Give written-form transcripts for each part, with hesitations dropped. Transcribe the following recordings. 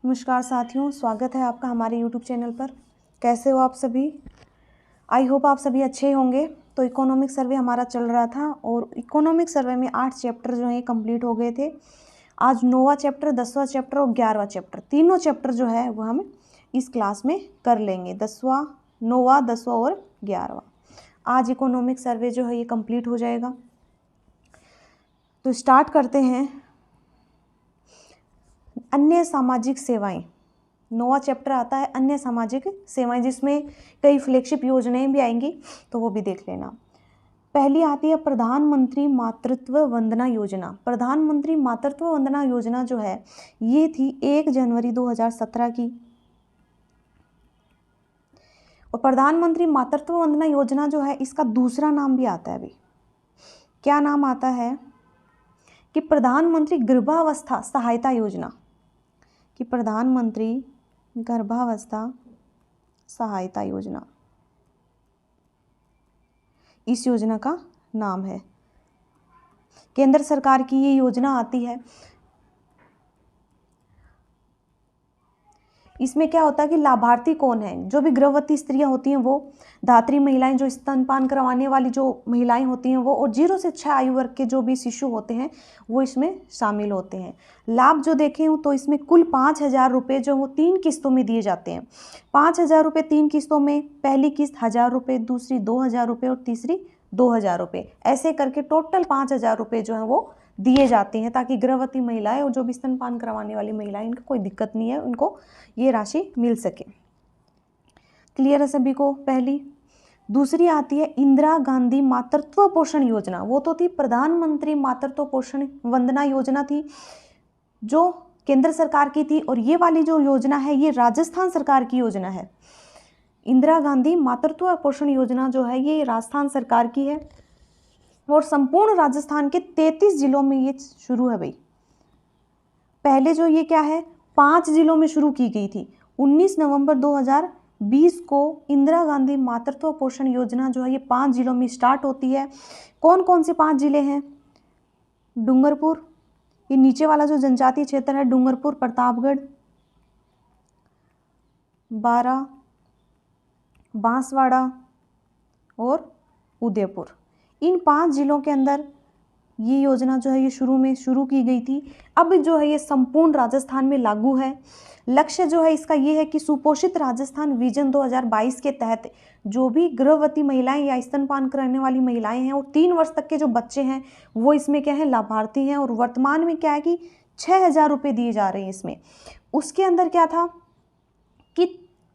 नमस्कार साथियों, स्वागत है आपका हमारे YouTube चैनल पर। कैसे हो आप सभी? आई होप आप सभी अच्छे होंगे। तो इकोनॉमिक सर्वे हमारा चल रहा था और इकोनॉमिक सर्वे में 8 चैप्टर जो हैं कंप्लीट हो गए थे। आज 9वां चैप्टर, 10वां चैप्टर और 11वां चैप्टर, तीनों चैप्टर जो है वो हम इस क्लास में कर लेंगे। 10वां, 9वां, 10वां और 11वां। आज इकोनॉमिक सर्वे जो है ये कंप्लीट हो जाएगा। तो स्टार्ट करते हैं। अन्य सामाजिक सेवाएं, 9वां चैप्टर आता है अन्य सामाजिक सेवाएं, जिसमें कई फ्लैगशिप योजनाएं भी आएंगी, तो वो भी देख लेना। पहली आती है प्रधानमंत्री मातृत्व वंदना योजना। प्रधानमंत्री मातृत्व वंदना योजना जो है ये थी 1 जनवरी 2017 की। और प्रधानमंत्री मातृत्व वंदना योजना जो है इसका दूसरा नाम भी आता है। अभी क्या नाम आता है कि प्रधानमंत्री गर्भावस्था सहायता योजना, कि प्रधानमंत्री गर्भावस्था सहायता योजना इस योजना का नाम है। केंद्र सरकार की ये योजना आती है। इसमें क्या होता है कि लाभार्थी कौन है? जो भी गर्भवती स्त्रियां होती हैं वो, धात्री महिलाएं, जो स्तनपान करवाने वाली जो महिलाएं होती हैं वो, और 0 से 6 आयु वर्ग के जो भी शिशु होते हैं वो इसमें शामिल होते हैं। लाभ जो देखे हूँ तो इसमें कुल 5,000 रुपये जो वो 3 किस्तों में दिए जाते हैं। 5,000 रुपये 3 किस्तों में, पहली किस्त 1,000 रुपये, दूसरी 2,000 रुपये और तीसरी 2,000 रुपये, ऐसे करके टोटल 5,000 रुपये जो है वो दिए जाते हैं, ताकि गर्भवती महिलाएं और जो भी स्तनपान करवाने वाली महिलाएं, इनको कोई दिक्कत नहीं है, उनको ये राशि मिल सके। क्लियर है सभी को? पहली। दूसरी आती है इंदिरा गांधी मातृत्व पोषण योजना। वो तो थी प्रधानमंत्री मातृत्व पोषण वंदना योजना थी, जो केंद्र सरकार की थी, और ये वाली जो योजना है ये राजस्थान सरकार की योजना है। इंदिरा गांधी मातृत्व पोषण योजना जो है ये राजस्थान सरकार की है, और संपूर्ण राजस्थान के 33 जिलों में ये शुरू है। भाई पहले जो ये क्या है 5 जिलों में शुरू की गई थी। 19 नवंबर 2020 को इंदिरा गांधी मातृत्व पोषण योजना जो है ये 5 जिलों में स्टार्ट होती है। कौन कौन से 5 जिले हैं? डूंगरपुर, ये नीचे वाला जो जनजातीय क्षेत्र है, डूंगरपुर, प्रतापगढ़, बारा, बांसवाड़ा और उदयपुर। इन 5 जिलों के अंदर ये योजना जो है ये शुरू की गई थी। अब जो है ये संपूर्ण राजस्थान में लागू है। लक्ष्य जो है इसका ये है कि सुपोषित राजस्थान विजन 2022 के तहत जो भी गर्भवती महिलाएं या स्तनपान करने वाली महिलाएं हैं और 3 वर्ष तक के जो बच्चे हैं वो इसमें क्या है लाभार्थी हैं। और वर्तमान में क्या है कि 6,000 रुपये दिए जा रहे हैं इसमें। उसके अंदर क्या था कि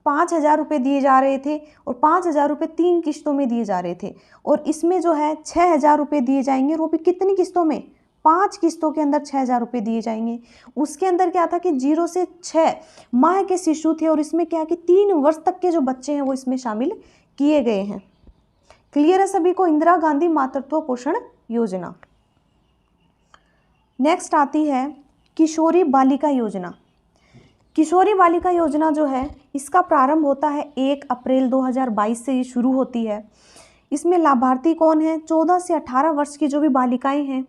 5,000 रुपये दिए जा रहे थे और 5,000 रुपये 3 किस्तों में दिए जा रहे थे, और इसमें जो है 6,000 रुपये दिए जाएंगे, और वो भी कितनी किस्तों में? 5 किस्तों के अंदर 6,000 रुपये दिए जाएंगे। उसके अंदर क्या था कि 0 से 6 माह के शिशु थे, और इसमें क्या है कि 3 वर्ष तक के जो बच्चे हैं वो इसमें शामिल किए गए हैं। क्लियर है सभी को? इंदिरा गांधी मातृत्व पोषण योजना। नेक्स्ट आती है किशोरी बालिका योजना। किशोरी बालिका योजना जो है इसका प्रारंभ होता है 1 अप्रैल 2022 से ये शुरू होती है। इसमें लाभार्थी कौन है? 14 से 18 वर्ष की जो भी बालिकाएं हैं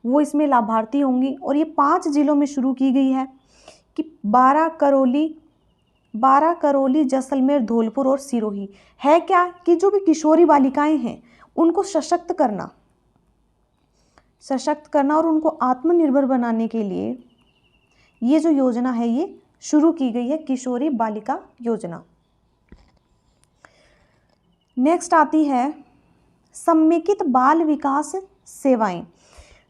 वो इसमें लाभार्थी होंगी, और ये 5 जिलों में शुरू की गई है कि बारा, करौली, जैसलमेर, धौलपुर और सिरोही। है क्या कि जो भी किशोरी बालिकाएं हैं उनको सशक्त करना और उनको आत्मनिर्भर बनाने के लिए ये जो योजना है ये शुरू की गई है, किशोरी बालिका योजना। नेक्स्ट आती है समेकित बाल विकास सेवाएं।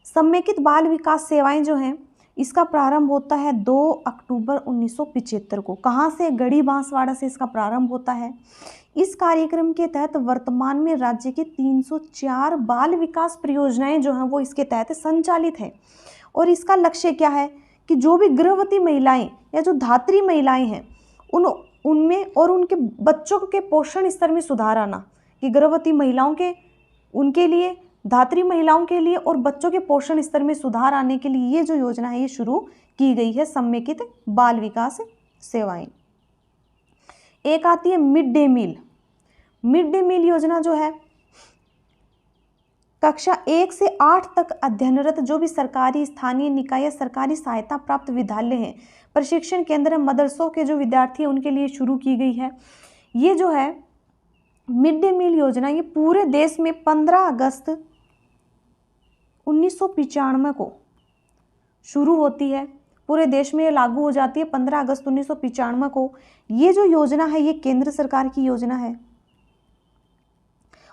समेकित बाल विकास सेवाएं जो हैं इसका प्रारंभ होता है 2 अक्टूबर 1975 को। कहाँ से? गढ़ी बांसवाड़ा से इसका प्रारंभ होता है। इस कार्यक्रम के तहत वर्तमान में राज्य के 304 बाल विकास परियोजनाएं जो हैं वो इसके तहत संचालित हैं। और इसका लक्ष्य क्या है कि जो भी गर्भवती महिलाएं या जो धात्री महिलाएं हैं उनमें और उनके बच्चों के पोषण स्तर में सुधार आना, कि गर्भवती महिलाओं के, उनके लिए, धात्री महिलाओं के लिए और बच्चों के पोषण स्तर में सुधार आने के लिए ये जो योजना है ये शुरू की गई है, समेकित बाल विकास सेवाएं। एक आती है mid day meal. Mid day meal योजना जो है कक्षा 1 से 8 तक अध्ययनरत जो भी सरकारी, स्थानीय निकाय या सरकारी सहायता प्राप्त विद्यालय हैं, प्रशिक्षण केंद्र, मदरसों के जो विद्यार्थी हैं उनके लिए शुरू की गई है। ये जो है मिड डे मील योजना, ये पूरे देश में 15 अगस्त 1995 को शुरू होती है। पूरे देश में ये लागू हो जाती है 15 अगस्त 1995 को। ये जो योजना है ये केंद्र सरकार की योजना है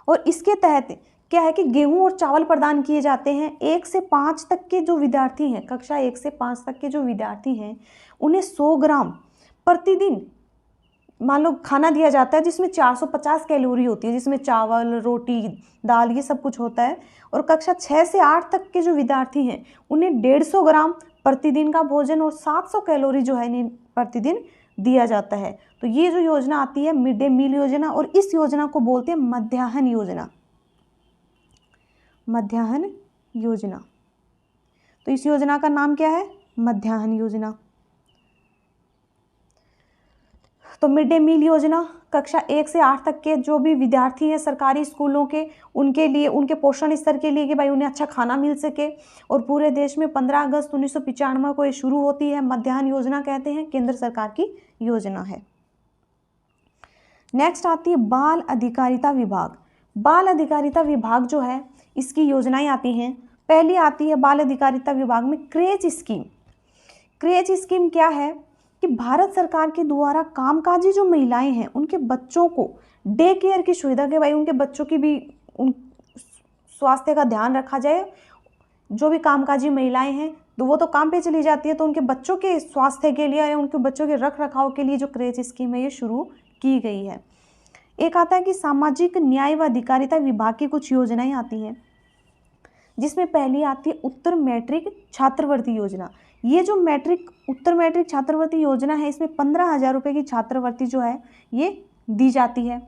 और इसके तहत क्या है कि गेहूं और चावल प्रदान किए जाते हैं। 1 से 5 तक के जो विद्यार्थी हैं, कक्षा 1 से 5 तक के जो विद्यार्थी हैं, उन्हें 100 ग्राम प्रतिदिन मान लो खाना दिया जाता है जिसमें 450 कैलोरी होती है, जिसमें चावल, रोटी, दाल ये सब कुछ होता है। और कक्षा 6 से 8 तक के जो विद्यार्थी हैं उन्हें 150 ग्राम प्रतिदिन का भोजन और 700 कैलोरी जो है इन्हें प्रतिदिन दिया जाता है। तो ये जो योजना आती है मिड डे मील योजना, और इस योजना को बोलते हैं मध्याह्न योजना। मध्याह्न योजना, तो इस योजना का नाम क्या है? मध्याह्न योजना। तो मिड डे मील योजना कक्षा 1 से 8 तक के जो भी विद्यार्थी हैं सरकारी स्कूलों के, उनके लिए, उनके पोषण स्तर के लिए कि भाई उन्हें अच्छा खाना मिल सके। और पूरे देश में 15 अगस्त 1995 को ये शुरू होती है। मध्याह्न योजना कहते हैं, केंद्र सरकार की योजना है। नेक्स्ट आती है बाल अधिकारिता विभाग। बाल अधिकारिता विभाग जो है इसकी योजनाएं आती हैं। पहली आती है बाल अधिकारिता विभाग में क्रेच स्कीम। क्रेच स्कीम क्या है कि भारत सरकार के द्वारा कामकाजी जो महिलाएं हैं उनके बच्चों को डे केयर की सुविधा के, भाई उनके बच्चों की भी स्वास्थ्य का ध्यान रखा जाए। जो भी कामकाजी महिलाएं हैं तो वो तो काम पे चली जाती है, तो उनके बच्चों के स्वास्थ्य के लिए या उनके बच्चों के रख रखाव के लिए जो क्रेच स्कीम है ये शुरू की गई है। एक आता है कि सामाजिक न्याय व अधिकारिता विभाग की कुछ योजनाएं आती हैं, जिसमें पहली आती है उत्तर मैट्रिक छात्रवृत्ति योजना। ये जो उत्तर मैट्रिक छात्रवृत्ति योजना है इसमें 15,000 रुपये की छात्रवृत्ति जो है ये दी जाती है।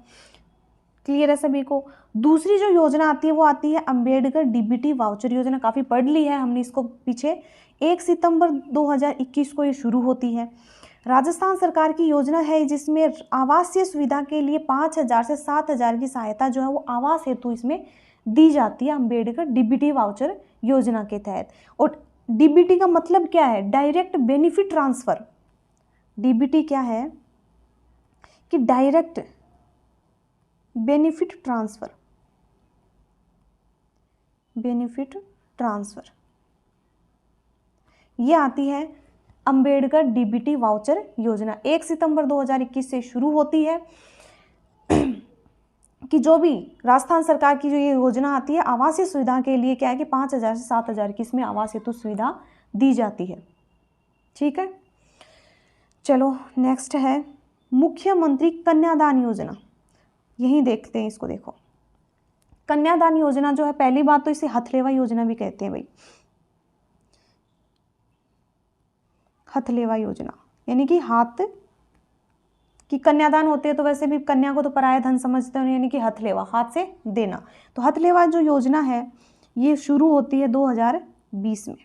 क्लियर है सभी को? दूसरी जो योजना आती है वो आती है अंबेडकर डीबीटी वाउचर योजना। काफ़ी पढ़ ली है हमने इसको पीछे। 1 सितंबर 2021 को ये शुरू होती है। राजस्थान सरकार की योजना है जिसमें आवासीय सुविधा के लिए 5,000 से 7,000 की सहायता जो है वो आवास हेतु इसमें दी जाती है अंबेडकर डीबीटी वाउचर योजना के तहत। और डीबीटी का मतलब क्या है? Direct benefit transfer. डीबीटी क्या है कि direct benefit transfer. Benefit transfer ये आती है अंबेडकर डीबीटी वाउचर योजना। 1 सितंबर 2021 से शुरू होती है कि जो भी राजस्थान सरकार की जो ये योजना आती है आवासीय सुविधा के लिए क्या है कि 5,000 से 7,000 की इसमें आवास हेतु सुविधा दी जाती है। ठीक है, चलो नेक्स्ट है मुख्यमंत्री कन्यादान योजना। यही देखते हैं इसको। देखो कन्यादान योजना जो है, पहली बात तो इसे हथलेवा योजना भी कहते हैं भाई। हथलेवा योजना यानी कि हाथ कि कन्यादान होते हैं तो वैसे भी कन्या को तो पराया धन समझते हैं, यानी कि हथलेवा, हाथ से देना। तो हथलेवा जो योजना है ये शुरू होती है 2020 में।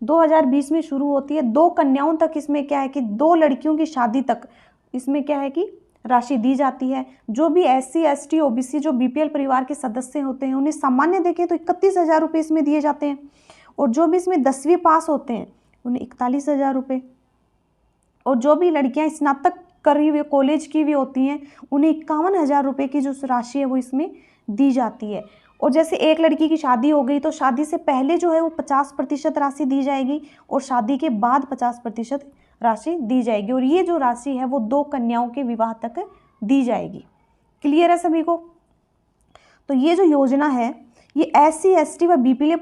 2020 में शुरू होती है। 2 कन्याओं तक इसमें क्या है कि 2 लड़कियों की शादी तक इसमें क्या है कि राशि दी जाती है। जो भी SC ST OBC जो BPL परिवार के सदस्य होते हैं उन्हें सामान्य देखें तो 31,000 रुपये इसमें दिए जाते हैं। और जो भी इसमें 10वीं पास होते हैं उन्हें 41,000 रुपये। और जो भी लड़कियां स्नातक करी हुई कॉलेज की भी होती हैं उन्हें 51,000 रुपये की जो राशि है वो इसमें दी जाती है। और जैसे एक लड़की की शादी हो गई तो शादी से पहले जो है वो 50% राशि दी जाएगी और शादी के बाद 50% राशि दी जाएगी। और ये जो राशि है वो 2 कन्याओं के विवाह तक दी जाएगी। क्लियर है सभी को? तो ये जो योजना है ये SC ST व BPL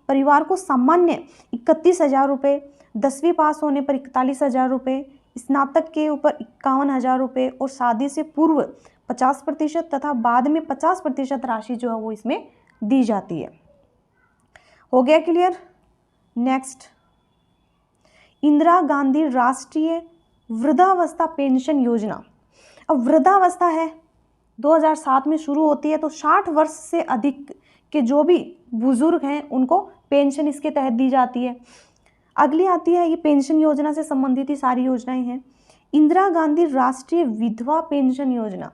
परिवार को सामान्य 31,000 रुपये, 10वीं पास होने पर 41,000 रुपये, स्नातक के ऊपर 51,000 रुपये और शादी से पूर्व 50% तथा बाद में 50% राशि जो है वो इसमें दी जाती है। हो गया क्लियर? नेक्स्ट इंदिरा गांधी राष्ट्रीय वृद्धावस्था पेंशन योजना। अब वृद्धावस्था है 2007 में शुरू होती है, तो 60 वर्ष से अधिक के जो भी बुजुर्ग हैं उनको पेंशन इसके तहत दी जाती है। अगली आती है, ये पेंशन योजना से संबंधित ही सारी योजनाएं हैं। इंदिरा गांधी राष्ट्रीय विधवा पेंशन योजना।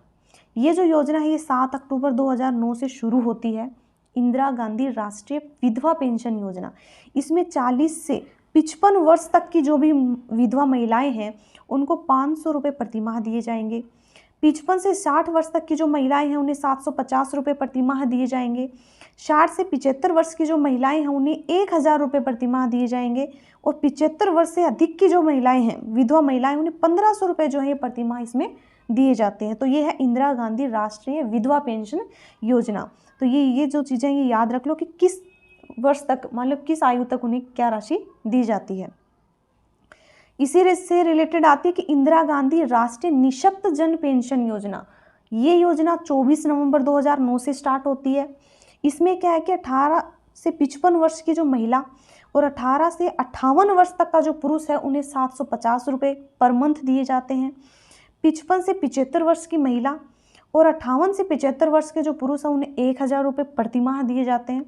ये जो योजना है ये 7 अक्टूबर 2009 से शुरू होती है, इंदिरा गांधी राष्ट्रीय विधवा पेंशन योजना। इसमें 40 से 55 वर्ष तक की जो भी विधवा महिलाएं हैं उनको 500 रुपये प्रतिमाह दिए जाएंगे। 55 से 60 वर्ष तक की जो महिलाएं हैं उन्हें 750 रुपये प्रतिमाह दिए जाएंगे। 60 से 75 वर्ष की जो महिलाएं हैं उन्हें 1000 रुपये प्रतिमाह दिए जाएंगे। और 75 वर्ष से अधिक की जो महिलाएं हैं, विधवा महिलाएं, उन्हें 1500 रुपये जो है प्रतिमाह इसमें दिए जाते हैं। तो ये है इंदिरा गांधी राष्ट्रीय विधवा पेंशन योजना। तो ये जो चीज़ें ये याद रख लो कि किस वर्ष तक, मतलब किस आयु तक उन्हें क्या राशि दी जाती है। इसी से रिलेटेड आती है कि इंदिरा गांधी राष्ट्रीय निःशक्त जन पेंशन योजना। ये योजना 24 नवंबर 2009 से स्टार्ट होती है। इसमें क्या है कि 18 से 55 वर्ष की जो महिला और 18 से 58 वर्ष तक का जो पुरुष है उन्हें 750 रुपये पर मंथ दिए जाते हैं। 55 से 75 वर्ष की महिला और 58 से 75 वर्ष के जो पुरुष हैं उन्हें 1000 रुपये प्रतिमाह दिए जाते हैं।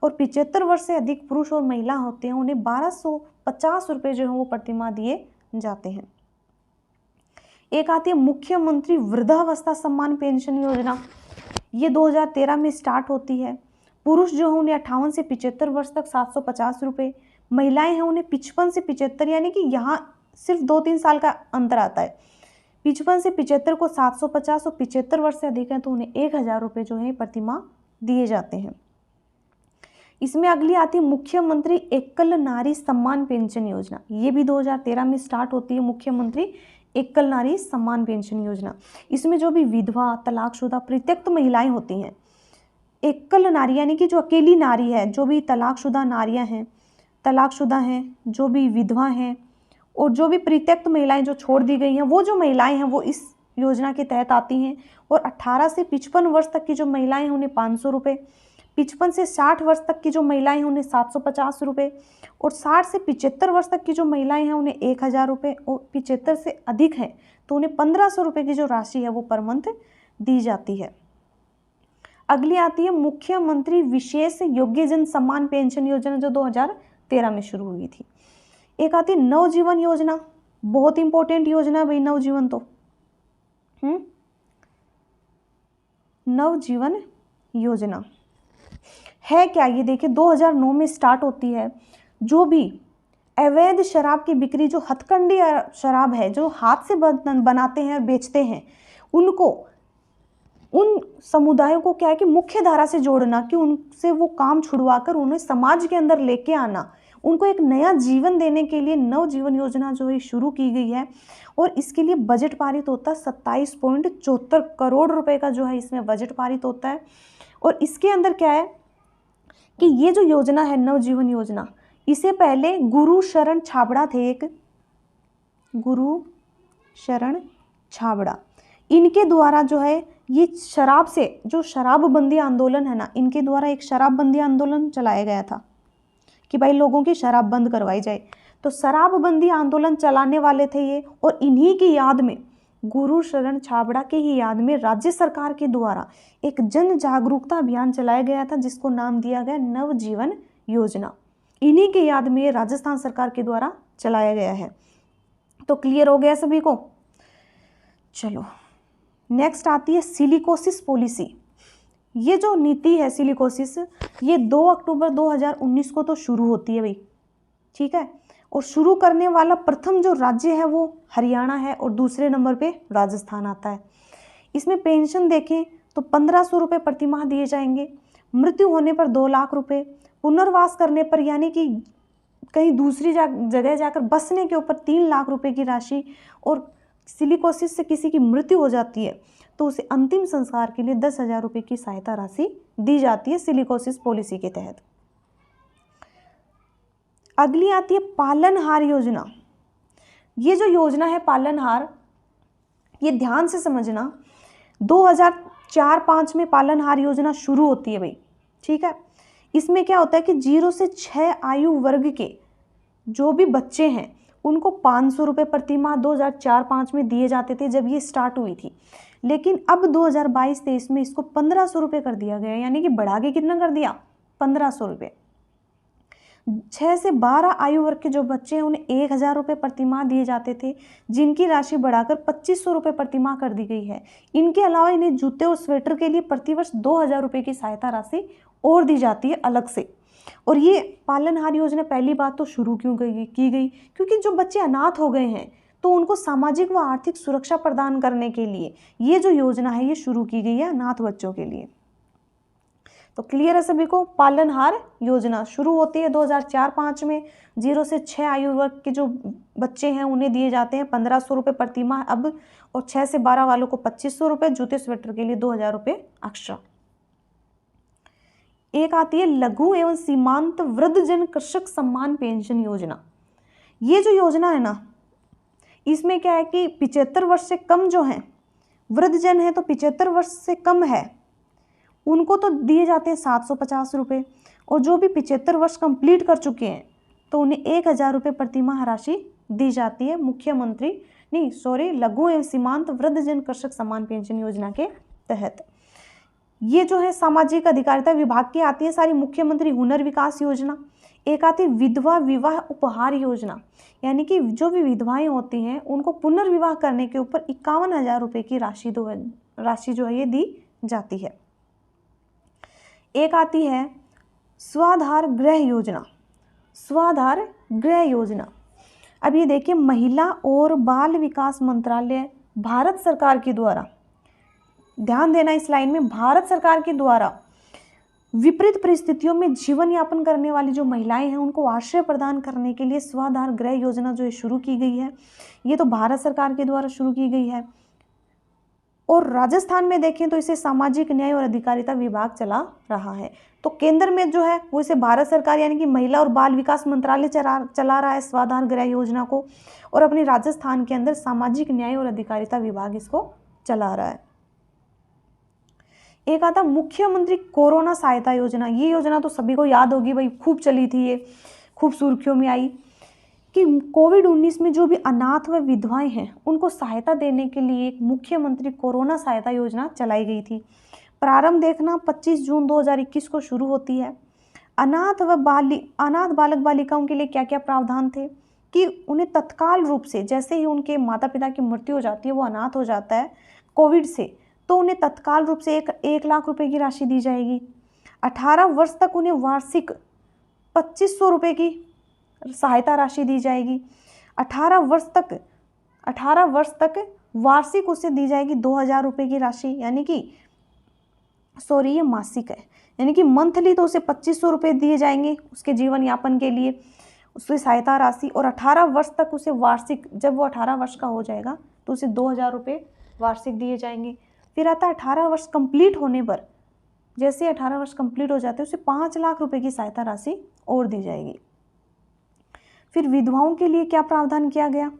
और 75 वर्ष से अधिक पुरुष और महिला होते हैं उन्हें 1250 रुपये जो है वो प्रतिमाह दिए जाते हैं। एक आती है मुख्यमंत्री वृद्धावस्था सम्मान पेंशन योजना। ये 2013 में स्टार्ट होती है। पुरुष जो है उन्हें 58 से 75 वर्ष तक 750 रुपये, महिलाएं हैं उन्हें 55 से 75, यानी कि यहाँ सिर्फ 2-3 साल का अंतर आता है। 55 से 75 को 750 और 75 वर्ष से अधिक है तो उन्हें 1000 रुपये जो है प्रतिमाह दिए जाते हैं। इसमें अगली आती है मुख्यमंत्री एकल नारी सम्मान पेंशन योजना। ये भी 2013 में स्टार्ट होती है, मुख्यमंत्री एकल नारी सम्मान पेंशन योजना। इसमें जो भी विधवा, तलाकशुदा, परित्यक्त महिलाएं होती हैं, एकल नारी यानी कि जो अकेली नारी है, जो भी तलाकशुदा नारियां हैं, तलाकशुदा हैं, जो भी विधवा हैं और जो भी परित्यक्त महिलाएं जो छोड़ दी गई हैं, वो जो महिलाएं हैं वो इस योजना के तहत आती हैं। और 18 से 55 वर्ष तक की जो महिलाएं हैं उन्हें 500 रुपये, 55 से 60 वर्ष तक की जो महिलाएं हैं उन्हें 750 रुपये और 60 से 75 वर्ष तक की जो महिलाएं हैं उन्हें 1000 रुपये और 75 से अधिक है तो उन्हें 1500 रुपये की जो राशि है वो पर मंथ दी जाती है। अगली आती है मुख्यमंत्री विशेष योग्यजन सम्मान पेंशन योजना जो 2013 में शुरू हुई थी। एक आती है नवजीवन योजना, बहुत इंपॉर्टेंट योजना है भाई नवजीवन। तो नवजीवन योजना है क्या, ये देखिए 2009 में स्टार्ट होती है। जो भी अवैध शराब की बिक्री, जो हथकंडी शराब है जो हाथ से बनाते हैं और बेचते हैं, उनको, उन समुदायों को क्या है कि मुख्य धारा से जोड़ना, कि उनसे वो काम छुड़वाकर उन्हें समाज के अंदर लेके आना, उनको एक नया जीवन देने के लिए नवजीवन योजना जो है शुरू की गई है। और इसके लिए बजट पारित होता है 27.74 करोड़ रुपए का जो है इसमें बजट पारित होता है। और इसके अंदर क्या है कि ये जो योजना है नवजीवन योजना, इसे पहले गुरु शरण छाबड़ा थे, एक गुरु शरण छाबड़ा, इनके द्वारा जो है ये शराब से, जो शराबबंदी आंदोलन है ना, इनके द्वारा एक शराबबंदी आंदोलन चलाया गया था कि भाई लोगों की शराब बंद करवाई जाए। तो शराबबंदी आंदोलन चलाने वाले थे ये, और इन्हीं की याद में, गुरु शरण छाबड़ा के ही याद में राज्य सरकार के द्वारा एक जन जागरूकता अभियान चलाया गया था जिसको नाम दिया गया नवजीवन योजना। इन्हीं के याद में राजस्थान सरकार के द्वारा चलाया गया है। तो क्लियर हो गया सभी को। चलो नेक्स्ट आती है सिलिकोसिस पॉलिसी। ये जो नीति है सिलिकोसिस, ये 2 अक्टूबर 2019 को तो शुरू होती है भाई, ठीक है। और शुरू करने वाला प्रथम जो राज्य है वो हरियाणा है और दूसरे नंबर पे राजस्थान आता है। इसमें पेंशन देखें तो 1500 रुपये प्रतिमाह दिए जाएंगे, मृत्यु होने पर 2 लाख रुपये, पुनर्वास करने पर यानी कि कहीं दूसरी जगह जाकर बसने के ऊपर 3 लाख रुपये की राशि, और सिलिकोसिस से किसी की मृत्यु हो जाती है तो उसे अंतिम संस्कार के लिए 10,000 रुपये की सहायता राशि दी जाती है सिलिकोसिस पॉलिसी के तहत। अगली आती है पालनहार योजना। ये जो योजना है पालनहार, ये ध्यान से समझना, 2004-05 में पालनहार योजना शुरू होती है भाई, ठीक है। इसमें क्या होता है कि 0 से 6 आयु वर्ग के जो भी बच्चे हैं उनको 500 रुपये प्रतिमाह 2004-05 में दिए जाते थे जब ये स्टार्ट हुई थी। लेकिन अब 2022-23 में इसको 1500 रुपये कर दिया गया, यानी कि बढ़ा के कितना कर दिया, 1500 रुपये। 6 से 12 आयु वर्ग के जो बच्चे हैं उन्हें 1,000 रुपये प्रतिमाह दिए जाते थे, जिनकी राशि बढ़ाकर 2,500 रुपये प्रतिमाह कर दी गई है। इनके अलावा इन्हें जूते और स्वेटर के लिए प्रतिवर्ष 2,000 रुपये की सहायता राशि और दी जाती है अलग से। और ये पालनहार योजना पहली बात तो शुरू क्यों की गई, क्योंकि जो बच्चे अनाथ हो गए हैं तो उनको सामाजिक व आर्थिक सुरक्षा प्रदान करने के लिए ये जो योजना है ये शुरू की गई है अनाथ बच्चों के लिए। तो क्लियर है सभी को। पालनहार योजना शुरू होती है 2004-05 में। 0 से 6 आयु वर्ग के जो बच्चे हैं उन्हें दिए जाते हैं 1,500 रुपये प्रतिमाह अब, और 6 से 12 वालों को 2,500 रुपये, जूते स्वेटर के लिए 2,000 रुपये एक्स्ट्रा। एक आती है लघु एवं सीमांत वृद्धजन कृषक सम्मान पेंशन योजना। ये जो योजना है ना, इसमें क्या है कि 75 वर्ष से कम जो हैं वृद्धजन है, तो 75 वर्ष से कम है उनको तो दिए जाते हैं 750 रुपये, और जो भी 75 वर्ष कंप्लीट कर चुके हैं तो उन्हें 1,000 रुपये प्रतिमाह राशि दी जाती है लघु एवं सीमांत वृद्धजन कृषक सम्मान पेंशन योजना के तहत। ये जो है सामाजिक अधिकारिता विभाग की आती है सारी। मुख्यमंत्री हुनर विकास योजना। एक आती है विधवा विवाह उपहार योजना, यानी कि जो भी विधवाएं होती हैं उनको पुनर्विवाह करने के ऊपर 51,000 रुपये की राशि जो है ये दी जाती है। एक आती है स्वाधार गृह योजना। स्वाधार गृह योजना, अब ये देखिए महिला और बाल विकास मंत्रालय भारत सरकार के द्वारा, ध्यान देना इस लाइन में, भारत सरकार के द्वारा विपरीत परिस्थितियों में जीवन यापन करने वाली जो महिलाएं हैं उनको आश्रय प्रदान करने के लिए स्वाधार गृह योजना जो है शुरू की गई है। ये तो भारत सरकार के द्वारा शुरू की गई है। और राजस्थान में देखें तो इसे सामाजिक न्याय और अधिकारिता विभाग चला रहा है। तो केंद्र में जो है वो इसे भारत सरकार यानी कि महिला और बाल विकास मंत्रालय चला रहा है स्वाधार गृह योजना को, और अपने राजस्थान के अंदर सामाजिक न्याय और अधिकारिता विभाग इसको चला रहा है। एक आता मुख्यमंत्री कोरोना सहायता योजना। ये योजना तो सभी को याद होगी भाई, खूब चली थी, ये खूब सुर्खियों में आई कि कोविड-19 में जो भी अनाथ व विधवाएं हैं उनको सहायता देने के लिए एक मुख्यमंत्री कोरोना सहायता योजना चलाई गई थी। प्रारंभ देखना 25 जून 2021 को शुरू होती है। अनाथ बालक बालिकाओं के लिए क्या क्या प्रावधान थे कि उन्हें तत्काल रूप से, जैसे ही उनके माता पिता की मृत्यु हो जाती है, वो अनाथ हो जाता है कोविड से, तो उन्हें तत्काल रूप से 1 लाख रुपए की राशि दी जाएगी। 18 वर्ष तक उन्हें वार्षिक 2,500 रुपये की सहायता राशि दी जाएगी। 18 वर्ष तक वार्षिक उसे दी जाएगी 2,000 रुपये की राशि, यानी कि ये मासिक है, यानी कि मंथली तो उसे 2,500 रुपये दिए जाएंगे उसके जीवन यापन के लिए, उसकी सहायता राशि। और 18 वर्ष तक उसे वार्षिक, जब वो 18 वर्ष का हो जाएगा तो उसे 2,000 रुपये वार्षिक दिए जाएंगे। फिर आता है 18 वर्ष कंप्लीट होने पर, जैसे 18 वर्ष कंप्लीट हो जाते हैं उसे 5 लाख रुपए की सहायता राशि और दी जाएगी। फिर विधवाओं के लिए क्या प्रावधान किया गया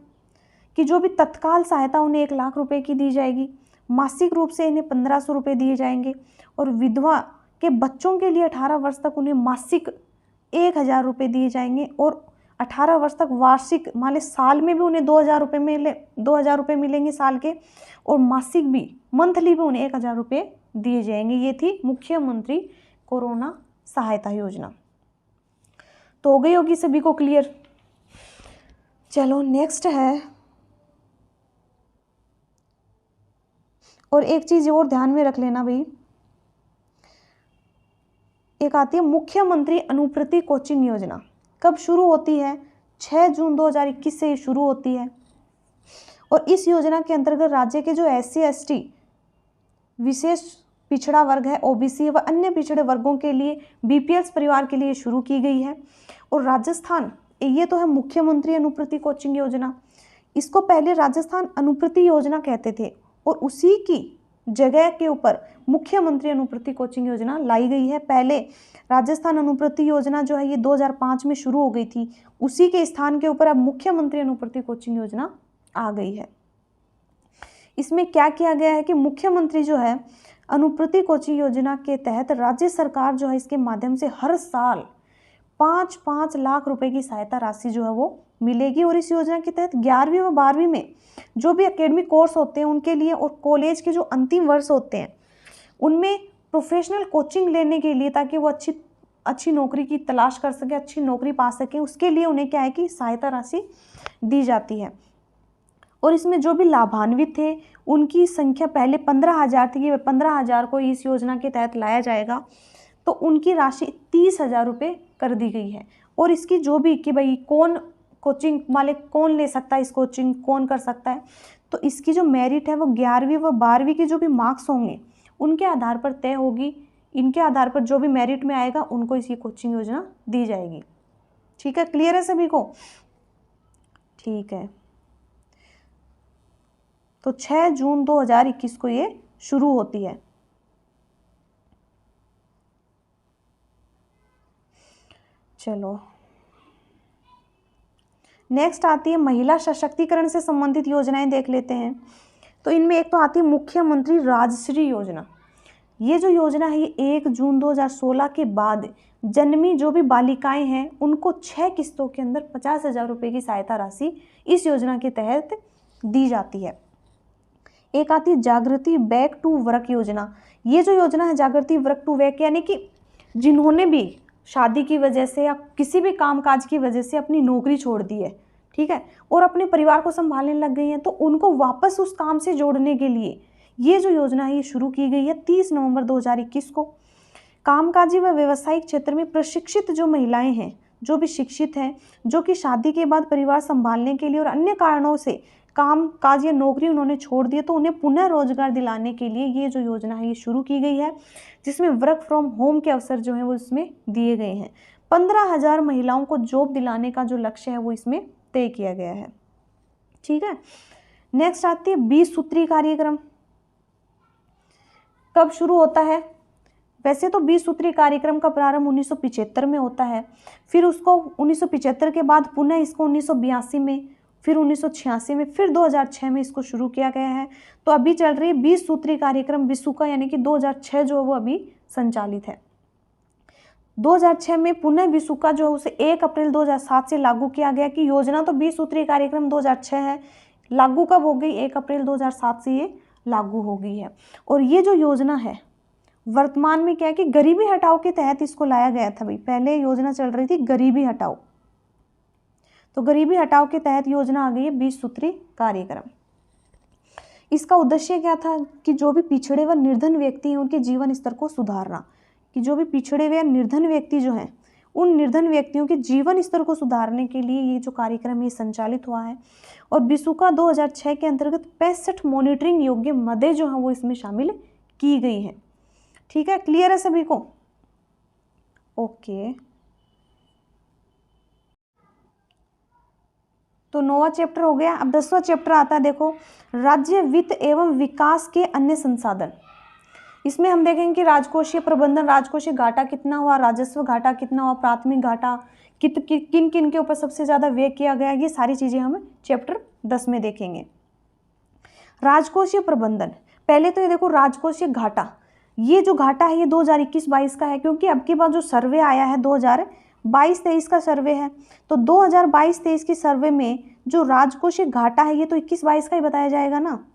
कि जो भी तत्काल सहायता उन्हें 1 लाख रुपए की दी जाएगी, मासिक रूप से इन्हें 1,500 रुपये दिए जाएंगे, और विधवा के बच्चों के लिए 18 वर्ष तक उन्हें मासिक 1,000 रुपये दिए जाएंगे, और 18 वर्ष तक वार्षिक, मान लें साल में भी उन्हें 2,000 रुपये मिलेंगे साल के, और मासिक भी, मंथली भी उन्हें 1,000 रुपये दिए जाएंगे। ये थी मुख्यमंत्री कोरोना सहायता योजना। तो हो गई होगी सभी को क्लियर। चलो नेक्स्ट है, और एक चीज और ध्यान में रख लेना भाई, एक आती है मुख्यमंत्री अनुप्रति कोचिंग योजना। कब शुरू होती है? 6 जून 2021 से ये शुरू होती है। और इस योजना के अंतर्गत राज्य के जो SC ST विशेष पिछड़ा वर्ग है, OBC व अन्य पिछड़े वर्गों के लिए, BPL परिवार के लिए शुरू की गई है। और राजस्थान, ये तो है मुख्यमंत्री अनुप्रति कोचिंग योजना, इसको पहले राजस्थान अनुप्रति योजना कहते थे, और उसी की जगह के ऊपर मुख्यमंत्री अनुप्रति कोचिंग योजना लाई गई है। पहले राजस्थान अनुप्रति योजना जो है ये 2005 में शुरू हो गई थी, उसी के स्थान के ऊपर अब मुख्यमंत्री अनुप्रति कोचिंग योजना आ गई है। इसमें क्या किया गया है कि मुख्यमंत्री जो है अनुप्रति कोचिंग योजना के तहत राज्य सरकार जो है इसके माध्यम से हर साल 5-5 लाख रुपए की सहायता राशि जो है वो मिलेगी। और इस योजना के तहत 11वीं व 12वीं में जो भी एकेडमिक कोर्स होते हैं उनके लिए, और कॉलेज के जो अंतिम वर्ष होते हैं उनमें प्रोफेशनल कोचिंग लेने के लिए, ताकि वो अच्छी नौकरी की तलाश कर सके, अच्छी नौकरी पा सके, उसके लिए उन्हें क्या है कि सहायता राशि दी जाती है। और इसमें जो भी लाभान्वित थे उनकी संख्या पहले 15,000 थी, 15,000 को इस योजना के तहत लाया जाएगा, तो उनकी राशि 30,000 रुपये कर दी गई है। और इसकी जो भी कि भाई कौन कोचिंग मालिक कौन ले सकता है, इस कोचिंग कौन कर सकता है, तो इसकी जो मेरिट है वो 11वीं व 12वीं के जो भी मार्क्स होंगे उनके आधार पर तय होगी। इनके आधार पर जो भी मेरिट में आएगा उनको इसकी कोचिंग योजना दी जाएगी। ठीक है, क्लियर है सभी को? ठीक है, तो 6 जून 2021 को ये शुरू होती है। चलो नेक्स्ट आती है महिला सशक्तिकरण से संबंधित योजनाएं देख लेते हैं। तो इनमें एक तो आती है मुख्यमंत्री राजश्री योजना। ये जो योजना है ये 1 जून 2016 के बाद जन्मी जो भी बालिकाएं हैं उनको 6 किस्तों के अंदर 50,000 रुपये की सहायता राशि इस योजना के तहत दी जाती है। एक आती है जागृति बैक टू वर्क योजना। ये जो योजना है जागृति वर्क टू वर्क, यानी कि जिन्होंने भी शादी की वजह से या किसी भी कामकाज की वजह से अपनी नौकरी छोड़ दी है, ठीक है, और अपने परिवार को संभालने लग गई हैं, तो उनको वापस उस काम से जोड़ने के लिए ये जो योजना है ये शुरू की गई है 30 नवंबर 2021 को। कामकाजी व व्यवसायिक क्षेत्र में प्रशिक्षित जो महिलाएं हैं, जो भी शिक्षित हैं, जो कि शादी के बाद परिवार संभालने के लिए और अन्य कारणों से काम काज या नौकरी उन्होंने छोड़ दी, तो उन्हें पुनः रोजगार दिलाने के लिए ये जो योजना है ये शुरू की गई है, जिसमें वर्क फ्रॉम होम के अवसर जो है वो इसमें दिए गए हैं। 15,000 महिलाओं को जॉब दिलाने का जो लक्ष्य है वो इसमें तय किया गया है। ठीक है, नेक्स्ट आती है 20 सूत्री कार्यक्रम। कब शुरू होता है? वैसे तो 20 सूत्री कार्यक्रम का प्रारंभ 1975 में होता है, फिर उसको 1975 के बाद पुनः इसको 1982 में, फिर 1986 में, फिर 2006 में इसको शुरू किया गया है। तो अभी चल रही है 20 सूत्री कार्यक्रम विसुका, यानी कि 2006 जो है वो अभी संचालित है। 2006 में पुनः विसुका जो है उसे 1 अप्रैल 2007 से लागू किया गया कि योजना तो 20 सूत्री कार्यक्रम 2006 है, लागू कब हो गई? 1 अप्रैल 2007 से ये लागू हो गई है। और ये जो योजना है वर्तमान में क्या है कि गरीबी हटाओ के तहत इसको लाया गया था। भाई पहले योजना चल रही थी गरीबी हटाओ, तो गरीबी हटाओ के तहत योजना आ गई है 20 सूत्री कार्यक्रम। इसका उद्देश्य क्या था कि जो भी पिछड़े व निर्धन व्यक्ति हैं उनके जीवन स्तर को सुधारना, कि जो भी पिछड़े हुए निर्धन व्यक्ति जो हैं उन निर्धन व्यक्तियों के जीवन स्तर को सुधारने के लिए ये जो कार्यक्रम ये संचालित हुआ है। और विसुका 2006 के अंतर्गत 65 मॉनिटरिंग योग्य मदें जो हैं वो इसमें शामिल की गई हैं। ठीक है, क्लियर है सभी को? ओके, तो 9वां चैप्टर हो गया। अब 10वां चैप्टर आता है, देखो, राज्य वित्त एवं विकास के अन्य संसाधन। इसमें हम देखेंगे कि राजकोषीय प्रबंधन, राजकोषीय घाटा कितना हुआ, राजस्व घाटा कितना हुआ, प्राथमिक घाटा किन किन के ऊपर सबसे ज़्यादा व्यय किया गया, ये सारी चीज़ें हम चैप्टर 10 में देखेंगे। राजकोषीय प्रबंधन, पहले तो ये देखो राजकोषीय घाटा, ये जो घाटा है ये 2021-22 का है, क्योंकि अब के बाद जो सर्वे आया है 2022-23 का सर्वे है, तो 2022-23 के सर्वे में जो राजकोषीय घाटा है ये तो 21-22 का ही बताया जाएगा ना।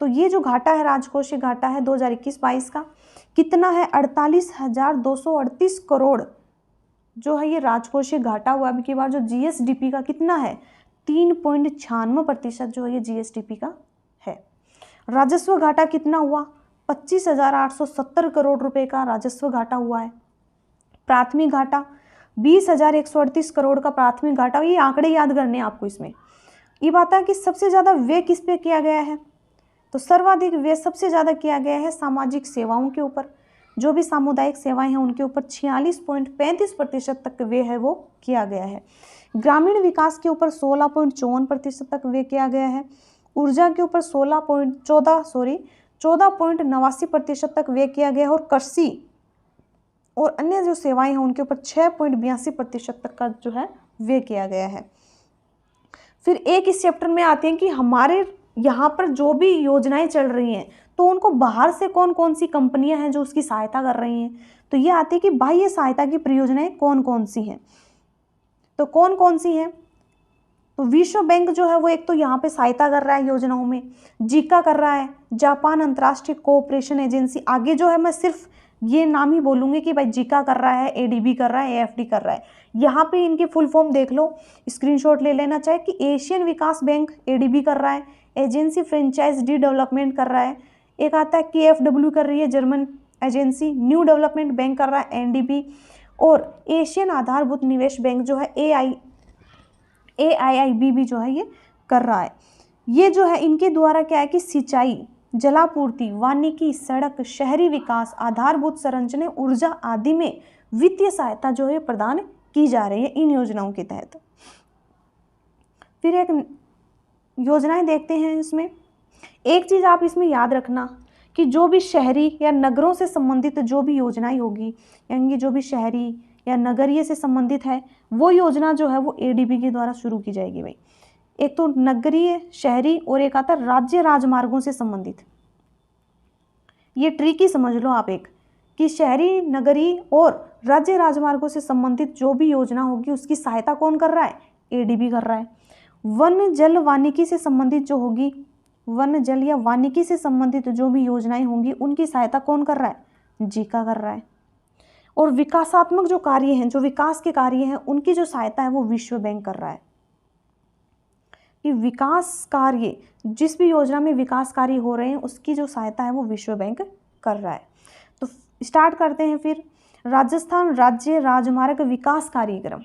तो ये जो घाटा है राजकोषीय घाटा है 2021-22 का कितना है? 48,238 करोड़ जो है ये राजकोषीय घाटा हुआ। अब की बार जो जीएसडीपी का कितना है? 3.96% जो है ये जीएसडीपी का है। राजस्व घाटा कितना हुआ? 25,870 करोड़ रुपए का राजस्व घाटा हुआ है। प्राथमिक घाटा 20,138 करोड़ का प्राथमिक घाटा। ये आंकड़े याद करने हैं आपको। इसमें ये बात है कि सबसे ज़्यादा व्यय किस पे किया गया है, तो सर्वाधिक व्यय सबसे ज़्यादा किया गया है सामाजिक सेवाओं के ऊपर। जो भी सामुदायिक सेवाएं हैं उनके ऊपर 46.35% तक व्यय है वो किया गया है। ग्रामीण विकास के ऊपर 16.54% तक व्यय किया गया है। ऊर्जा के ऊपर 14.89% तक व्यय किया गया है। और कृषि और अन्य जो सेवाएं हैं उनके ऊपर 6.82% तक का जो है व्यय किया गया है। फिर एक इस चैप्टर में आते हैं कि हमारे यहाँ पर जो भी योजनाएं चल रही हैं तो उनको बाहर से कौन कौन सी कंपनियां हैं जो उसकी सहायता कर रही हैं। तो ये आती है कि बाह्य सहायता की परियोजनाएं कौन कौन सी हैं। तो कौन कौन सी हैं? तो विश्व बैंक जो है वो एक तो यहाँ पे सहायता कर रहा है योजनाओं में, जीका कर रहा है, जापान अंतर्राष्ट्रीय कोऑपरेशन एजेंसी। आगे जो है मैं सिर्फ ये नाम ही बोलूँगी कि भाई जीका कर रहा है, एडीबी कर रहा है, एएफडी कर रहा है। यहाँ पे इनकी फुल फॉर्म देख लो, स्क्रीनशॉट ले लेना चाहे कि एशियन विकास बैंक एडीबी कर रहा है, एजेंसी फ्रेंचाइज डी डेवलपमेंट कर रहा है, एक आता है केएफडब्ल्यू कर रही है German agency, new development bank कर रहा है एनडीबी, और एशियन आधारभूत निवेश बैंक जो है एआईआईबी भी जो है ये कर रहा है। ये जो है इनके द्वारा क्या है कि सिंचाई, जलापूर्ति, वानिकी, सड़क, शहरी विकास, आधारभूत संरचना, ऊर्जा आदि में वित्तीय सहायता जो है प्रदान की जा रही है इन योजनाओं के तहत। फिर एक योजनाएं देखते हैं। इसमें एक चीज़ आप इसमें याद रखना कि जो भी शहरी या नगरों से संबंधित जो भी योजनाएं होगी, यानी जो भी शहरी या नगरीय से संबंधित है वो योजना जो है वो एडीबी के द्वारा शुरू की जाएगी भाई। एक तो नगरीय, शहरी, और एक आता है राज्य राजमार्गों से संबंधित। ये ट्रिकी समझ लो आप एक, कि शहरी, नगरीय और राज्य राजमार्गों से संबंधित जो भी योजना होगी उसकी सहायता कौन कर रहा है? एडीबी कर रहा है। वन जल वानिकी से संबंधित जो होगी, वन जल या वानिकी से संबंधित जो भी योजनाएं होंगी उनकी सहायता कौन कर रहा है? जीका कर रहा है। और विकासात्मक जो कार्य हैं, जो विकास के कार्य हैं, उनकी जो सहायता है वो विश्व बैंक कर रहा है। कि विकास कार्य, जिस भी योजना में विकास कार्य हो रहे हैं उसकी जो सहायता है वो विश्व बैंक कर रहा है। तो स्टार्ट करते हैं फिर। राजस्थान राज्य राजमार्ग विकास कार्यक्रम,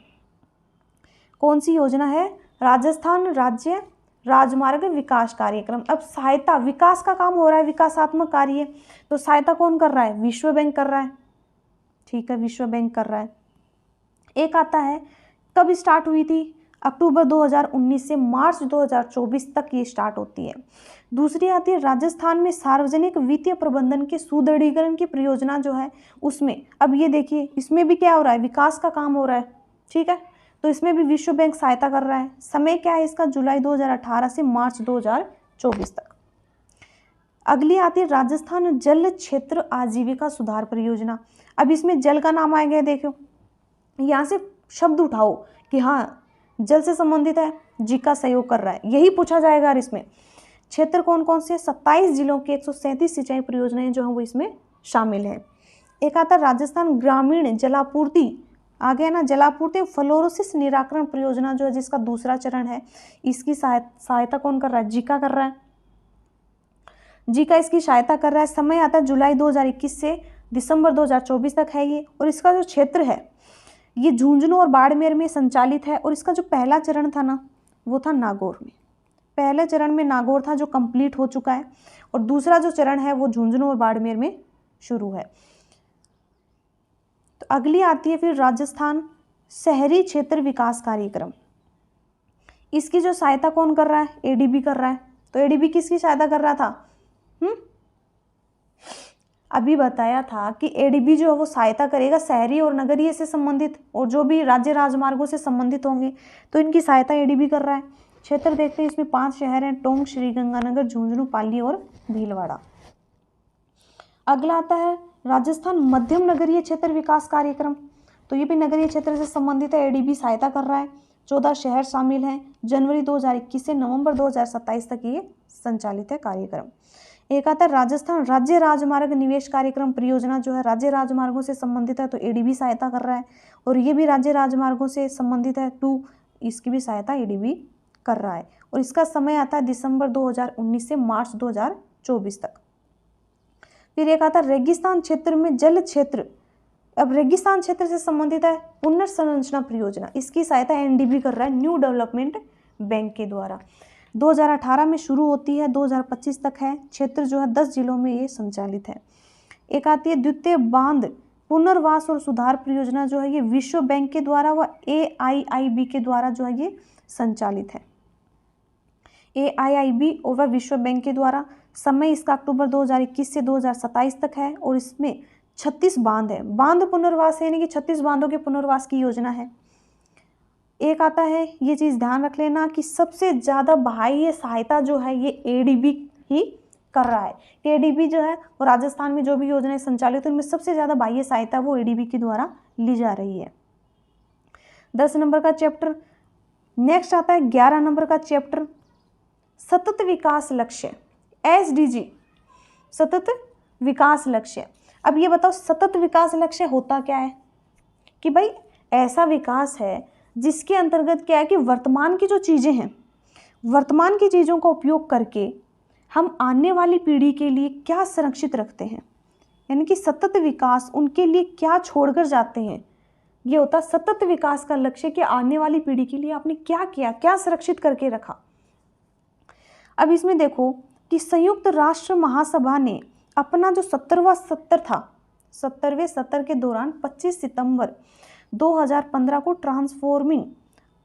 कौन सी योजना है? राजस्थान राज्य राजमार्ग विकास कार्यक्रम। अब सहायता, विकास का काम हो रहा है, विकासात्मक कार्य, तो सहायता कौन कर रहा है? विश्व बैंक कर रहा है। ठीक है, विश्व बैंक कर रहा है। एक आता है, कब स्टार्ट हुई थी? अक्टूबर 2019 से मार्च 2024 तक ये स्टार्ट होती है। दूसरी आती है राजस्थान में सार्वजनिक वित्तीय प्रबंधन के सुदृढ़ीकरण की परियोजना जो है उसमें, अब ये देखिए इसमें भी क्या हो रहा है? विकास का काम हो रहा है। ठीक है, तो इसमें भी विश्व बैंक सहायता कर रहा है। समय क्या है इसका? जुलाई 2018 से मार्च 2024 तक। अगली आती है राजस्थान जल क्षेत्र आजीविका सुधार परियोजना। अब इसमें जल का नाम आएगा, देखो यहाँ से शब्द उठाओ कि हाँ जल से संबंधित है, जी का सहयोग कर रहा है, यही पूछा जाएगा। और इसमें क्षेत्र कौन कौन से? 27 जिलों की 137 सिंचाई परियोजनाएं जो है वो इसमें शामिल है। एक आता है राजस्थान ग्रामीण जलापूर्ति, आ गया ना, जलापूर्ति फ्लोरोसिस निराकरण परियोजना जो है जिसका दूसरा चरण है, इसकी सहायता कौन कर रहा है? जीका कर रहा है। जीका इसकी सहायता कर रहा है। समय आता है जुलाई 2021 से दिसंबर 2024 तक है ये। और इसका जो क्षेत्र है ये झुंझुनू और बाड़मेर में संचालित है। और इसका जो पहला चरण था ना वो था नागौर में। पहले चरण में नागौर था जो कंप्लीट हो चुका है, और दूसरा जो चरण है वो झुंझुनू और बाड़मेर में शुरू है। तो अगली आती है फिर राजस्थान शहरी क्षेत्र विकास कार्यक्रम। इसकी जो सहायता कौन कर रहा है? एडीबी कर रहा है। तो एडीबी किसकी सहायता कर रहा था? अभी बताया था कि एडीबी जो है वो सहायता करेगा शहरी और नगरीय से संबंधित, और जो भी राज्य राजमार्गों से संबंधित होंगे तो इनकी सहायता एडीबी कर रहा है। क्षेत्र देखते हैं, इसमें 5 शहर हैं, टोंक, श्रीगंगानगर, झुंझुनू, पाली और भीलवाड़ा। अगला आता है राजस्थान मध्यम नगरीय क्षेत्र विकास कार्यक्रम। तो ये भी नगरीय क्षेत्र से संबंधित है, एडीबी सहायता कर रहा है। 14 शहर शामिल हैं। जनवरी 2021 से नवंबर 2027 तक ये संचालित है कार्यक्रम। एक आता है राजस्थान राज्य राजमार्ग निवेश कार्यक्रम परियोजना, जो है राज्य राजमार्गों से संबंधित है, तो एडीबी सहायता कर रहा है। और ये भी राज्य राजमार्गों से संबंधित है, तो इसकी भी सहायता एडीबी कर रहा है। और इसका समय आता है दिसंबर 2019 से मार्च 2024 तक। फिर एक आता है रेगिस्तान क्षेत्र में जल क्षेत्र। अब रेगिस्तान क्षेत्र से संबंधित है पुनर्संरचना परियोजना, इसकी सहायता एनडीबी कर रहा है, न्यू डेवलपमेंट बैंक के द्वारा। 2018 में शुरू होती है, 2025 तक है। क्षेत्र जो है 10 जिलों में ये संचालित है। एक आती है द्वितीय बांध पुनर्वास और सुधार परियोजना, जो है ये विश्व बैंक के द्वारा व एआईआईबी के द्वारा जो है ये संचालित है। एआईआईबी और विश्व बैंक के द्वारा। समय इसका अक्टूबर 2021 से 2027 तक है। और इसमें 36 बांध है। बांध पुनर्वास यानी कि 36 बांधों के पुनर्वास की योजना है। एक आता है, ये चीज़ ध्यान रख लेना कि सबसे ज़्यादा बाह्य सहायता जो है ये एडीबी ही कर रहा है। एडीबी जो है वो राजस्थान में जो भी योजनाएं संचालित है उनमें सबसे ज़्यादा बाह्य सहायता वो एडीबी के द्वारा ली जा रही है। 10 नंबर का चैप्टर। नेक्स्ट आता है 11 नंबर का चैप्टर, सतत विकास लक्ष्य, एसडीजी, सतत विकास लक्ष्य। अब ये बताओ सतत विकास लक्ष्य होता क्या है, कि भाई ऐसा विकास है जिसके अंतर्गत क्या है कि वर्तमान की जो चीज़ें हैं, वर्तमान की चीज़ों का उपयोग करके हम आने वाली पीढ़ी के लिए क्या संरक्षित रखते हैं, यानी कि सतत विकास उनके लिए क्या छोड़कर जाते हैं। ये होता सतत विकास का लक्ष्य कि आने वाली पीढ़ी के लिए आपने क्या किया, क्या सुरक्षित करके रखा। अब इसमें देखो कि संयुक्त राष्ट्र महासभा ने अपना जो 70वां सत्र था, 70वें सत्र के दौरान 25 सितंबर 2015 को transforming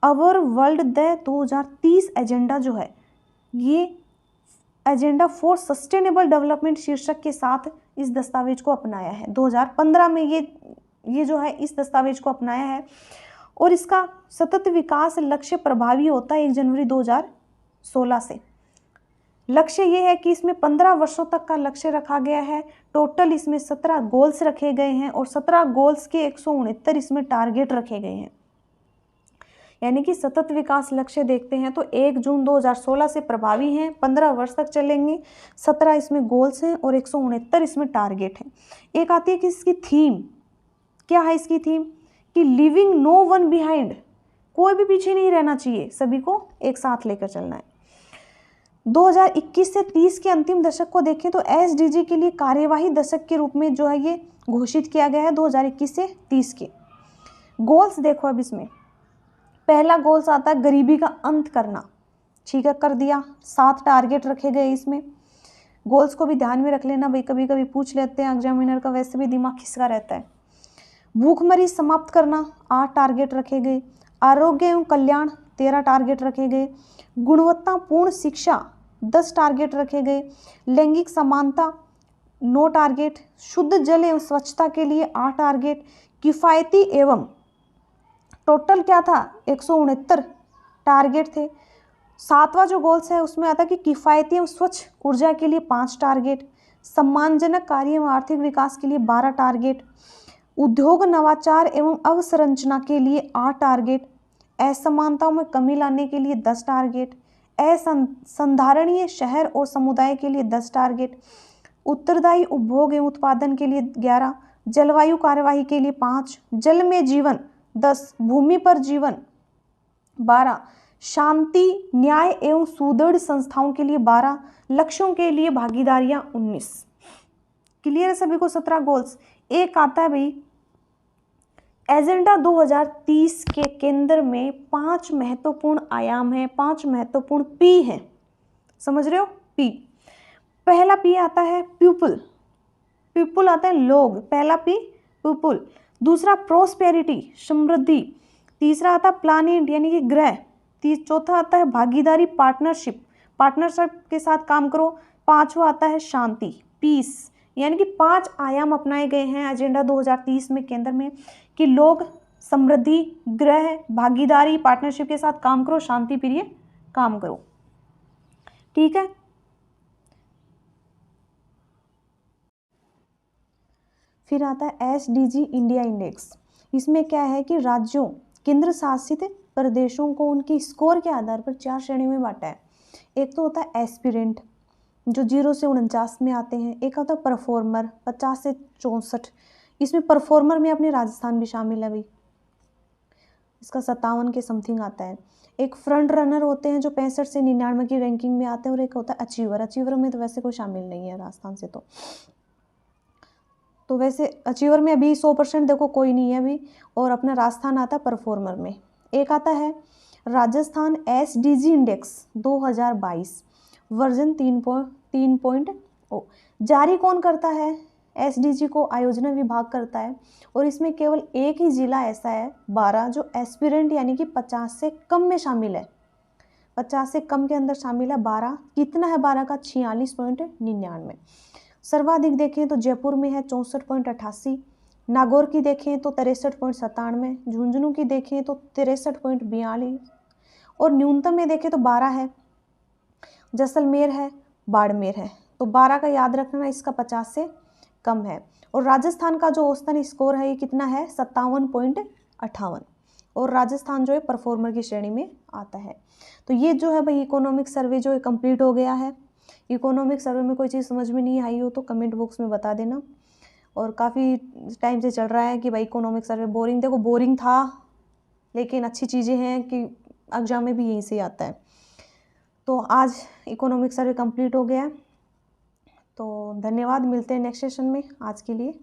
our world the 2030 agenda जो है, ये एजेंडा फॉर सस्टेनेबल डेवलपमेंट शीर्षक के साथ इस दस्तावेज को अपनाया है। 2015 में ये जो है इस दस्तावेज को अपनाया है और इसका सतत विकास लक्ष्य प्रभावी होता है 1 जनवरी 2016 से। लक्ष्य ये है कि इसमें 15 वर्षों तक का लक्ष्य रखा गया है। टोटल इसमें 17 गोल्स रखे गए हैं और 17 गोल्स के 169 इसमें टारगेट रखे गए हैं। यानी कि सतत विकास लक्ष्य देखते हैं तो 1 जून 2016 से प्रभावी हैं, 15 वर्ष तक चलेंगे, 17 इसमें गोल्स हैं और 169 इसमें टारगेट हैं। एक आती है कि इसकी थीम क्या है, इसकी थीम कि लिविंग नो वन बिहाइंड, कोई भी पीछे नहीं रहना चाहिए, सभी को एक साथ लेकर चलना है। 2021 से 30 के अंतिम दशक को देखें तो एसडीजी के लिए कार्यवाही दशक के रूप में जो है ये घोषित किया गया है 2021 से 30 के। गोल्स देखो, अब इसमें पहला गोल्स आता है गरीबी का अंत करना, ठीक है, कर दिया। 7 टारगेट रखे गए इसमें। गोल्स को भी ध्यान में रख लेना भाई, कभी कभी पूछ लेते हैं एग्जामिनर का, वैसे भी दिमाग खिसका रहता है। भूखमरी समाप्त करना 8 टारगेट रखे गए। आरोग्य एवं कल्याण 13 टारगेट रखे गए। गुणवत्तापूर्ण शिक्षा 10 टारगेट रखे गए। लैंगिक समानता 9 टारगेट। शुद्ध जल एवं स्वच्छता के लिए 8 टारगेट। किफ़ायती एवं टोटल क्या था 169 टारगेट थे। 7वां जो गोल्स है उसमें आता है कि किफ़ायती एवं स्वच्छ ऊर्जा के लिए 5 टारगेट। सम्मानजनक कार्य एवं आर्थिक विकास के लिए 12 टारगेट। उद्योग नवाचार एवं अवसंरचना के लिए 8 टारगेट। असमानताओं में कमी लाने के लिए 10 टारगेट। असंधारणीय शहर और समुदाय के लिए 10 टारगेट। उत्तरदायी उपभोग एवं उत्पादन के लिए 11। जलवायु कार्यवाही के लिए 5। जल में जीवन 10। भूमि पर जीवन 12। शांति न्याय एवं सुदृढ़ संस्थाओं के लिए 12। लक्ष्यों के लिए भागीदारियां 19। क्लियर है सभी को 17 गोल्स। एक आता है भाई एजेंडा 2030 के केंद्र में 5 महत्वपूर्ण आयाम हैं, 5 महत्वपूर्ण पी हैं, समझ रहे हो, पी। पहला पी आता है पीपल, पीपल आता है लोग, पहला पी पीपल। दूसरा प्रोस्पेरिटी समृद्धि। तीसरा आता है प्लानिट यानी कि ग्रह। चौथा आता है भागीदारी पार्टनरशिप, पार्टनरशिप के साथ काम करो। 5वां आता है शांति पीस। यानी कि 5 आयाम अपनाए गए हैं एजेंडा 2030 में केंद्र में कि लोग, समृद्धि, ग्रह, भागीदारी, पार्टनरशिप के साथ काम करो, शांति प्रिय काम करो, ठीक है। फिर आता है एसडीजी इंडिया इंडेक्स। इसमें क्या है कि राज्यों, केंद्र शासित प्रदेशों को उनकी स्कोर के आधार पर 4 श्रेणी में बांटा है। एक तो होता है एस्पिरेंट जो 0 से 49 में आते हैं। एक होता है परफॉर्मर 50 से 64। इसमें परफॉर्मर में अपने राजस्थान भी शामिल है भाई, इसका 57 के समथिंग आता है। एक फ्रंट रनर होते हैं जो 65 से 99 की रैंकिंग में आते हैं। और एक होता है अचीवर, अचीवर में तो वैसे कोई शामिल नहीं है राजस्थान से, तो वैसे अचीवर में अभी 100% देखो कोई नहीं है अभी। और अपना राजस्थान आता है परफॉर्मर में। एक आता है राजस्थान एसडीजी इंडेक्स 2022 वर्जन 3.0। जारी कौन करता है? एसडीजी को आयोजना विभाग करता है। और इसमें केवल एक ही जिला ऐसा है 12 जो एस्पिरेंट यानी कि 50 से कम में शामिल है। 50 से कम के अंदर शामिल है 12। कितना है 12 का? 46.99। सर्वाधिक देखें तो जयपुर में है 64.88। नागौर की देखें तो 63.97। झुंझुनू की देखें तो 63.42। और न्यूनतम में देखें तो 12 है। जैसलमेर है, बाड़मेर है। तो 12 का याद रखना, इसका 50 से कम है। और राजस्थान का जो औसतन स्कोर है ये कितना है? 57.58। और राजस्थान जो है परफॉर्मर की श्रेणी में आता है। तो ये जो है भाई इकोनॉमिक सर्वे जो है कंप्लीट हो गया है। इकोनॉमिक सर्वे में कोई चीज़ समझ में नहीं आई हो तो कमेंट बॉक्स में बता देना। और काफ़ी टाइम से चल रहा है कि भाई इकोनॉमिक सर्वे बोरिंग, देखो बोरिंग था लेकिन अच्छी चीज़ें हैं कि एग्जाम में भी यहीं से आता है। तो आज इकोनॉमिक सर्वे कंप्लीट हो गया। तो धन्यवाद, मिलते हैं नेक्स्ट सेशन में, आज के लिए।